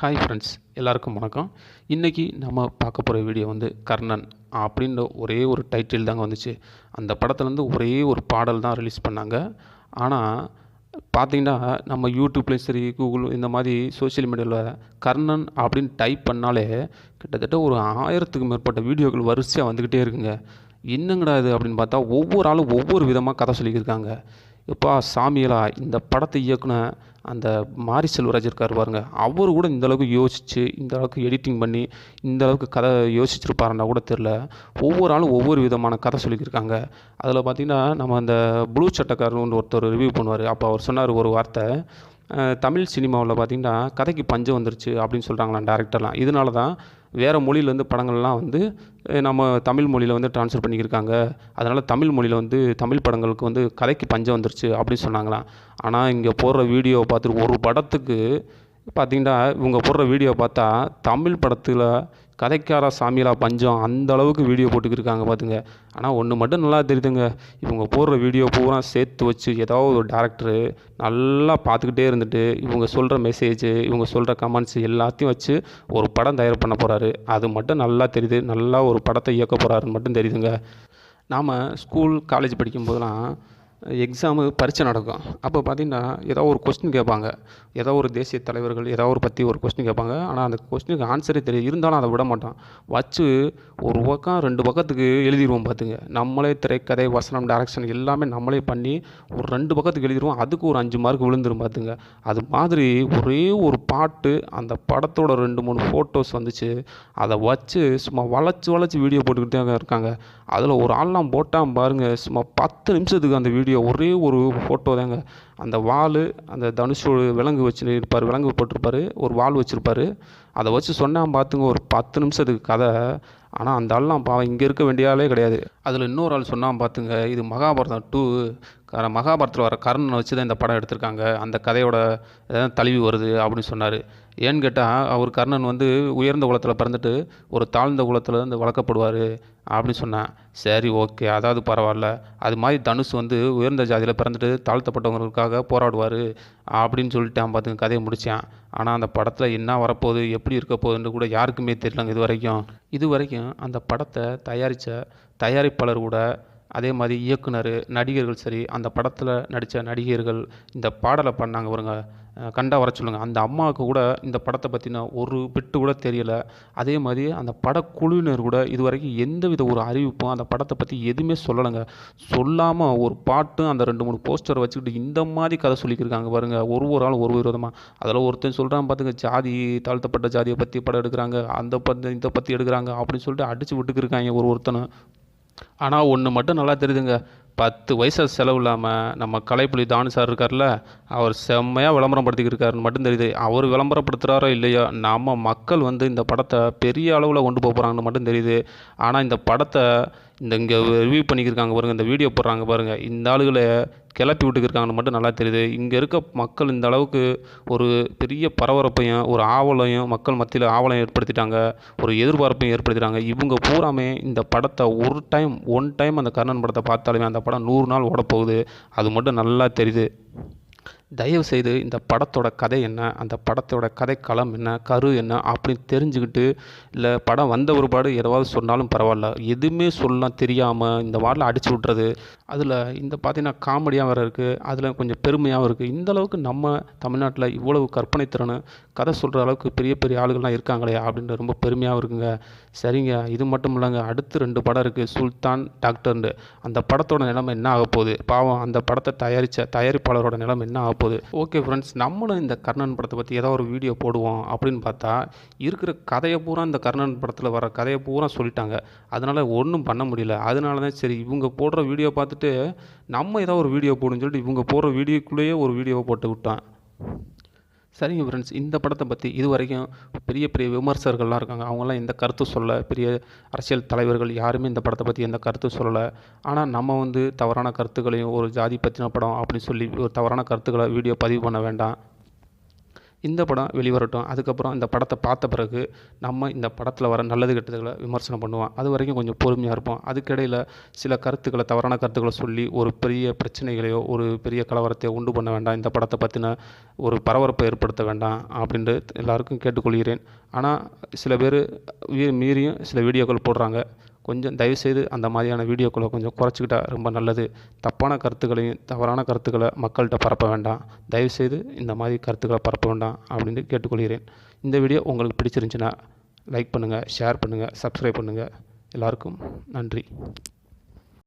Hi friends, எல்லாருக்கும் வணக்கம். இன்றைக்கி நம்ம பார்க்க போகிற வீடியோ வந்து கர்ணன் அப்படின்ற ஒரே ஒரு டைட்டில் தாங்க வந்துச்சு. அந்த படத்துலேருந்து ஒரே ஒரு பாடல் தான் ரிலீஸ் பண்ணாங்க. ஆனால் பார்த்தீங்கன்னா நம்ம யூடியூப்லேயும் சரி, கூகுள் இந்த மாதிரி சோஷியல் மீடியாவில் கர்ணன் அப்படின்னு டைப் பண்ணாலே கிட்டத்தட்ட ஒரு 1000த்துக்கும் மேற்பட்ட வீடியோக்கள் வரிசையாக வந்துக்கிட்டே இருக்குங்க. என்னங்கடா இது அப்படின்னு பார்த்தா ஒவ்வொரு ஆளும் ஒவ்வொரு விதமாக கதை சொல்லியிருக்காங்க. எப்பா சாமியலா இந்த படத்தை இயக்குன அந்த மாரி செல்வராஜ் இருக்கார் பாருங்க, அவர் கூட இந்த அளவுக்கு யோசித்து இந்த அளவுக்கு எடிட்டிங் பண்ணி இந்த அளவுக்கு கதை யோசிச்சிருப்பாருன்னா கூட தெரில. ஒவ்வொரு ஆளும் ஒவ்வொரு விதமான கதை சொல்லியிருக்காங்க. அதில் பார்த்திங்கன்னா நம்ம அந்த ப்ளூ சட்டக்காரன்னு ஒருத்தர் ரிவ்யூ பண்ணுவார். அப்போ அவர் சொன்னார் ஒரு வார்த்தை, தமிழ் சினிமாவில் பார்த்திங்கன்னா கதைக்கு பஞ்சம் வந்துருச்சு அப்படின்னு சொல்கிறாங்களாம் டேரக்டர்லாம். இதனால தான் வேறு மொழியிலேருந்து படங்கள்லாம் வந்து நம்ம தமிழ் மொழியில் வந்து ட்ரான்ஸ்ஃபர் பண்ணியிருக்காங்க. அதனால் தமிழ் மொழியில் வந்து தமிழ் படங்களுக்கு வந்து கதைக்கு பஞ்சம் வந்துருச்சு அப்படின்னு சொன்னாங்களாம். ஆனால் இங்கே போடுற வீடியோவை பார்த்துட்டு ஒரு படத்துக்கு பார்த்திங்கன்னா இவங்க போடுற வீடியோ பார்த்தா தமிழ் படத்தில் கதைக்கார சாமியலா பஞ்சம் அந்த அளவுக்கு வீடியோ போட்டுக்கிருக்காங்க பார்த்துங்க. ஆனால் ஒன்று மட்டும் நல்லா தெரியுதுங்க, இவங்க போடுற வீடியோ பூரா சேர்த்து வச்சு ஏதாவது ஒரு டேரக்டரு நல்லா பார்த்துக்கிட்டே இருந்துட்டு இவங்க சொல்கிற மெசேஜு, இவங்க சொல்கிற கமெண்ட்ஸ் எல்லாத்தையும் வச்சு ஒரு படம் தயார் பண்ண போகிறாரு. அது மட்டும் நல்லா தெரியுது. நல்லா ஒரு படத்தை இயக்க போகிறாருன்னு மட்டும் தெரியுதுங்க. நாம் ஸ்கூல் காலேஜ் படிக்கும்போதெல்லாம் எக்ஸாமு பரீட்சை நடக்கும். அப்போ பார்த்திங்கன்னா ஏதோ ஒரு கொஸ்டின் கேட்பாங்க. ஏதோ ஒரு தேசிய தலைவர்கள் ஏதோ ஒரு பற்றி ஒரு கொஸ்டின் கேட்பாங்க. ஆனால் அந்த கொஸ்டினுக்கு ஆன்சரே தெரியும், இருந்தாலும் அதை விட மாட்டோம். வச்சு ஒரு பக்கம் 2 பக்கத்துக்கு எழுதிடுவோம் பார்த்துங்க. நம்மளே திரைக்கதை, வசனம், டைரக்ஷன் எல்லாமே நம்மளே பண்ணி ஒரு 2 பக்கத்துக்கு எழுதிடுவோம். அதுக்கு ஒரு 5 மார்க் விழுந்துரும் பார்த்துங்க. அது மாதிரி ஒரே ஒரு பாட்டு, அந்த படத்தோட 2, 3 ஃபோட்டோஸ் வந்துச்சு. அதை வச்சு சும்மா வளைச்சி வீடியோ போட்டுக்கிட்டே இருக்காங்க. அதில் ஒரு ஆள்லாம் போட்டான் பாருங்கள், சும்மா 10 நிமிஷத்துக்கு அந்த வீடியோ ஒரே ஒரு ஃபோட்டோ தாங்க. அந்த வாள், அந்த தனுஷோட விலங்கு வச்சுருப்பார், விலங்கு போட்டிருப்பார், ஒரு வாள் வச்சுருப்பார். அதை வச்சு சொன்னான் பார்த்துங்க, ஒரு 10 நிமிஷத்துக்கு கதை. ஆனால் அந்த ஆள்லாம் பாவம் இங்கே இருக்க வேண்டிய ஆளே கிடையாது. அதில் இன்னொரு ஆள் சொன்னான் பார்த்துங்க, இது மகாபாரதம் 2, மகாபாரதத்தில் வர கர்ணனை வச்சு தான் இந்த படம் எடுத்திருக்காங்க, அந்த கதையோட தழுவி வருது அப்படின்னு சொன்னார். ஏன்னு கேட்டால் அவர் கர்ணன் வந்து உயர்ந்த குலத்தில் பிறந்துட்டு ஒரு தாழ்ந்த குலத்தில் இருந்து வளர்க்கப்படுவார் அப்படின்னு சொன்னேன். சரி, ஓகே, அதாவது பரவாயில்ல. அது மாதிரி தனுஷ் வந்து உயர்ந்த ஜாதியில் பிறந்துட்டு தாழ்த்தப்பட்டவங்களுக்காக போராடுவார் அப்படின்னு சொல்லிட்டான் பார்த்துங்க, கதையை முடித்தான். ஆனால் அந்த படத்தில் என்ன வரப்போகுது, எப்படி இருக்க போகுதுன்னு கூட யாருக்குமே தெரியலங்க இது வரைக்கும் அந்த படத்தை தயாரித்த தயாரிப்பாளர் கூட, அதே மாதிரி இயக்குனர், நடிகர்கள் சரி, அந்த படத்தில் நடித்த நடிகர்கள் இந்த பாடலை பண்ணாங்க பாருங்க, கண்டா வர சொல்லுங்கள், அந்த அம்மாவுக்கு கூட இந்த படத்தை பற்றின ஒரு பிட்டு கூட தெரியலை. அதே மாதிரி அந்த படக்குழுவினர் கூட இது வரைக்கும் எந்தவித ஒரு அறிவிப்பும் அந்த படத்தை பற்றி எதுவுமே சொல்லலைங்க. சொல்லாமல் ஒரு பாட்டும் அந்த 2, 3 போஸ்டரை வச்சுக்கிட்டு இந்த மாதிரி கதை சொல்லிக்கிருக்காங்க பாருங்கள். ஒரு ஆள் ஒரு விதமாக. அதில் ஒருத்தன் சொல்கிறான் பார்த்துங்க, ஜாதி, தாழ்த்தப்பட்ட ஜாதியை பற்றி படம் எடுக்கிறாங்க, அந்த பற்றி இதை பற்றி எடுக்கிறாங்க அப்படின்னு சொல்லிட்டு அடித்து விட்டுக்கிருக்காங்க ஒருத்தனும். ஆனால் ஒன்று மட்டும் நல்லா தெரியுதுங்க, 10 பைசா செலவு இல்லாமல் நம்ம கலைப்புலி தானு சார் இருக்கார்ல, அவர் செம்மையாக விளம்பரப்படுத்திக்கிருக்காருன்னு மட்டும் தெரியுது. அவர் விளம்பரப்படுத்துகிறாரோ இல்லையோ, நம்ம மக்கள் வந்து இந்த படத்தை பெரிய அளவில் கொண்டு போக போகிறாங்கன்னு மட்டும் தெரியுது. ஆனால் இந்த படத்தை இங்கே ரிவ்யூ பண்ணிக்கிருக்காங்க பாருங்கள், இந்த வீடியோ போடுறாங்க பாருங்கள், இந்த ஆளுகளை கிளப்பி விட்டுக்கிருக்காங்கன்னு மட்டும் நல்லா தெரியுது. இங்கே இருக்க மக்கள் இந்த அளவுக்கு ஒரு பெரிய பரபரப்பையும் ஒரு ஆவலையும் மக்கள் மத்தியில் ஆவலையும் ஏற்படுத்திட்டாங்க, ஒரு எதிர்பார்ப்பையும் ஏற்படுத்திட்டாங்க. இவங்க பூராமே இந்த படத்தை ஒன் டைம் அந்த கர்ணன் படத்தை பார்த்தாலுமே அந்த படம் 100 நாள் ஓடப்போகுது, அது மட்டும் நல்லா தெரியுது. தயவுசெய்து இந்த படத்தோட கதை என்ன, அந்த படத்தோட கதைக்களம் என்ன, கரு என்ன அப்படின்னு தெரிஞ்சுக்கிட்டு, இல்லை படம் வந்த ஒருபாடு ஏதாவது சொன்னாலும் பரவாயில்ல, எதுவுமே சொல்லலாம் தெரியாமல் இந்த வாரில் அடித்து விட்றது. அதில் இந்த பார்த்தீங்கன்னா காமெடியாக வேறு இருக்குது, அதில் கொஞ்சம் பெருமையாகவும் இருக்குது. இந்த அளவுக்கு நம்ம தமிழ்நாட்டில் இவ்வளவு கற்பனை திறனை கதை சொல்கிற அளவுக்கு பெரிய பெரிய ஆளுகள்லாம் இருக்காங்களே அப்படின்ட்டு ரொம்ப பெருமையாகவும் இருக்குங்க. சரிங்க, இது மட்டும் இல்லைங்க, அடுத்து 2 படம் இருக்குது, சுல்தான், டாக்டர்னு. அந்த படத்தோட நிலைமை என்ன ஆக போகுது, பாவம் அந்த படத்தை தயாரித்த தயாரிப்பாளரோட நிலைமை என்ன ஆக போகுது. ஓகே ஃப்ரெண்ட்ஸ், நம்மளும் இந்த கர்ணன் படத்தை பற்றி ஏதாவது ஒரு வீடியோ போடுவோம் அப்படின்னு பார்த்தா இருக்கிற கதையை பூரா, இந்த கர்ணன் படத்தில் வர கதையை பூரா சொல்லிட்டாங்க. அதனால் ஒன்றும் பண்ண முடியல. அதனால தான் சரி இவங்க போடுற வீடியோ பார்த்துட்டு நம்ம ஏதாவது ஒரு வீடியோ போடுன்னு சொல்லிட்டு இவங்க போடுற வீடியோக்குள்ளேயே ஒரு வீடியோவை போட்டு விட்டான். சரிங்க ஃப்ரெண்ட்ஸ், இந்த படத்தை பற்றி இது வரைக்கும் பெரிய பெரிய விமர்சகர்கள்லாம் இருக்காங்க, அவங்களாம் எந்த கருத்து சொல்ல, பெரிய அரசியல் தலைவர்கள் யாருமே இந்த படத்தை பற்றி எந்த கருத்து சொல்லலை. ஆனால் நம்ம வந்து தவறான கருத்துக்களையும், ஒரு ஜாதி பற்றின படம் அப்படின்னு சொல்லி ஒரு தவறான கருத்துக்களை வீடியோ பதிவு பண்ண வேண்டாம். இந்த படம் வெளிவரட்டும். அதுக்கப்புறம் இந்த படத்தை பார்த்த பிறகு நம்ம இந்த படத்தில் வர நல்லது கெட்டதுகளை விமர்சனம் பண்ணுவோம். அது வரைக்கும் கொஞ்சம் பொறுமையாக இருப்போம். அதுக்கிடையில் சில கருத்துக்களை, தவறான கருத்துக்களை சொல்லி ஒரு பெரிய பிரச்சனைகளையோ ஒரு பெரிய கலவரத்தையோ உண்டு பண்ண வேண்டாம். இந்த படத்தை பற்றின ஒரு பரபரப்பை ஏற்படுத்த வேண்டாம் அப்படின்ட்டு எல்லாருக்கும் கேட்டுக்கொள்கிறேன். ஆனால் சில பேர் மீறியும் சில வீடியோக்கள் போடுறாங்க. கொஞ்சம் தயவுசெய்து அந்த மாதிரியான வீடியோக்களை கொஞ்சம் குறைச்சிக்கிட்டா ரொம்ப நல்லது. தப்பான கருத்துக்களையும் தவறான கருத்துக்களை மக்கள்கிட்ட பரப்ப வேண்டாம். தயவுசெய்து இந்த மாதிரி கருத்துக்களை பரப்ப வேண்டாம் அப்படின்னு கேட்டுக்கொள்கிறேன். இந்த வீடியோ உங்களுக்கு பிடிச்சிருந்துச்சுன்னா லைக் பண்ணுங்கள், ஷேர் பண்ணுங்கள், சப்ஸ்கிரைப் பண்ணுங்கள். எல்லாருக்கும் நன்றி.